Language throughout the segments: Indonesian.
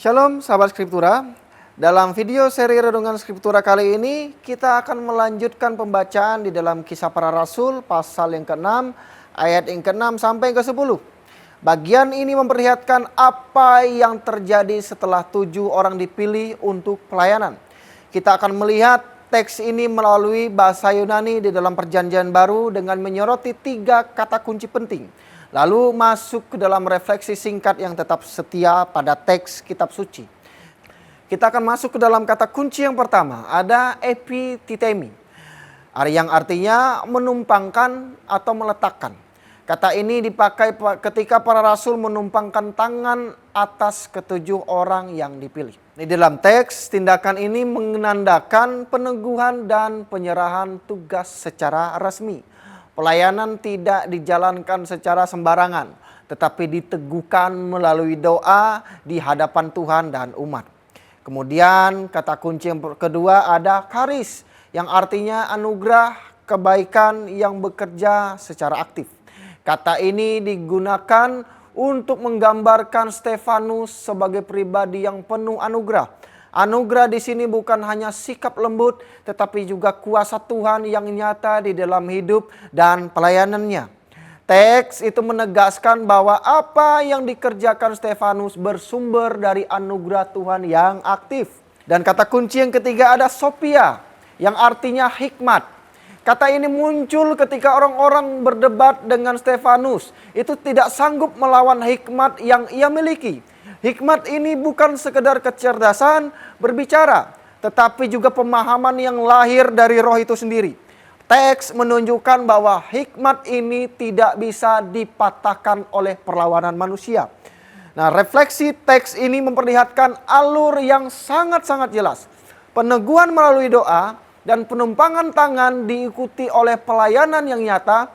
Shalom sahabat Skriptura. Dalam video seri Renungan Skriptura kali ini kita akan melanjutkan pembacaan di dalam Kisah Para Rasul pasal yang ke-6 ayat yang ke-6 sampai ke-10. Bagian ini memperlihatkan apa yang terjadi setelah 7 orang dipilih untuk pelayanan. Kita akan melihat teks ini melalui bahasa Yunani di dalam Perjanjian Baru dengan menyoroti 3 kata kunci penting. Lalu masuk ke dalam refleksi singkat yang tetap setia pada teks kitab suci. Kita akan masuk ke dalam kata kunci yang pertama, ada epitithemi, yang artinya menumpangkan atau meletakkan. Kata ini dipakai ketika para rasul menumpangkan tangan atas ke-7 orang yang dipilih. Di dalam teks, tindakan ini menandakan peneguhan dan penyerahan tugas secara resmi. Pelayanan tidak dijalankan secara sembarangan, tetapi diteguhkan melalui doa di hadapan Tuhan dan umat. Kemudian kata kunci yang kedua ada charis, yang artinya anugerah kebaikan yang bekerja secara aktif. Kata ini digunakan untuk menggambarkan Stefanus sebagai pribadi yang penuh anugerah. Anugerah di sini bukan hanya sikap lembut, tetapi juga kuasa Tuhan yang nyata di dalam hidup dan pelayanannya. Teks itu menegaskan bahwa apa yang dikerjakan Stefanus bersumber dari anugerah Tuhan yang aktif. Dan kata kunci yang ketiga ada sophia, yang artinya hikmat. Kata ini muncul ketika orang-orang berdebat dengan Stefanus. Itu tidak sanggup melawan hikmat yang ia miliki. Hikmat ini bukan sekedar kecerdasan berbicara, tetapi juga pemahaman yang lahir dari roh itu sendiri. Teks menunjukkan bahwa hikmat ini tidak bisa dipatahkan oleh perlawanan manusia. Nah, refleksi teks ini memperlihatkan alur yang sangat-sangat jelas. Peneguhan melalui doa dan penumpangan tangan diikuti oleh pelayanan yang nyata.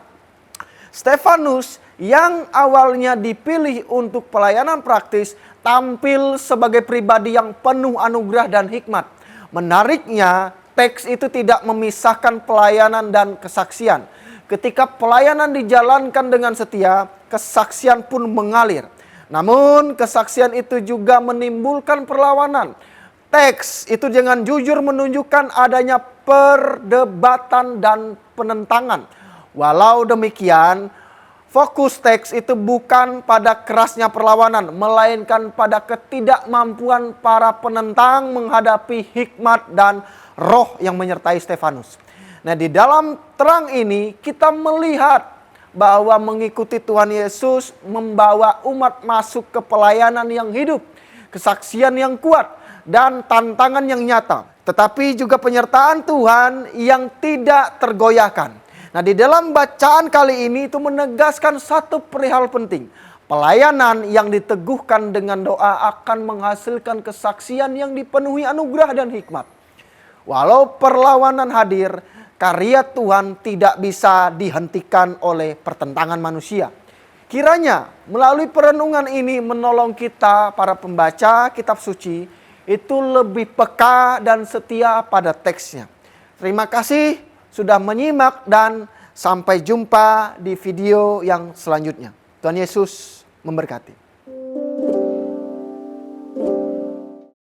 Stefanus yang awalnya dipilih untuk pelayanan praktis tampil sebagai pribadi yang penuh anugerah dan hikmat. Menariknya, teks itu tidak memisahkan pelayanan dan kesaksian. Ketika pelayanan dijalankan dengan setia, kesaksian pun mengalir. Namun kesaksian itu juga menimbulkan perlawanan. Teks itu dengan jujur menunjukkan adanya perdebatan dan penentangan. Walau demikian, fokus teks itu bukan pada kerasnya perlawanan, melainkan pada ketidakmampuan para penentang menghadapi hikmat dan roh yang menyertai Stefanus. Nah, di dalam terang ini kita melihat bahwa mengikuti Tuhan Yesus membawa umat masuk ke pelayanan yang hidup, kesaksian yang kuat, dan tantangan yang nyata. Tetapi juga penyertaan Tuhan yang tidak tergoyahkan. Nah, di dalam bacaan kali ini itu menegaskan satu perihal penting. Pelayanan yang diteguhkan dengan doa akan menghasilkan kesaksian yang dipenuhi anugerah dan hikmat. Walau perlawanan hadir, karya Tuhan tidak bisa dihentikan oleh pertentangan manusia. Kiranya melalui perenungan ini menolong kita para pembaca kitab suci itu lebih peka dan setia pada teksnya. Terima kasih sudah menyimak dan sampai jumpa di video yang selanjutnya. Tuhan Yesus memberkati.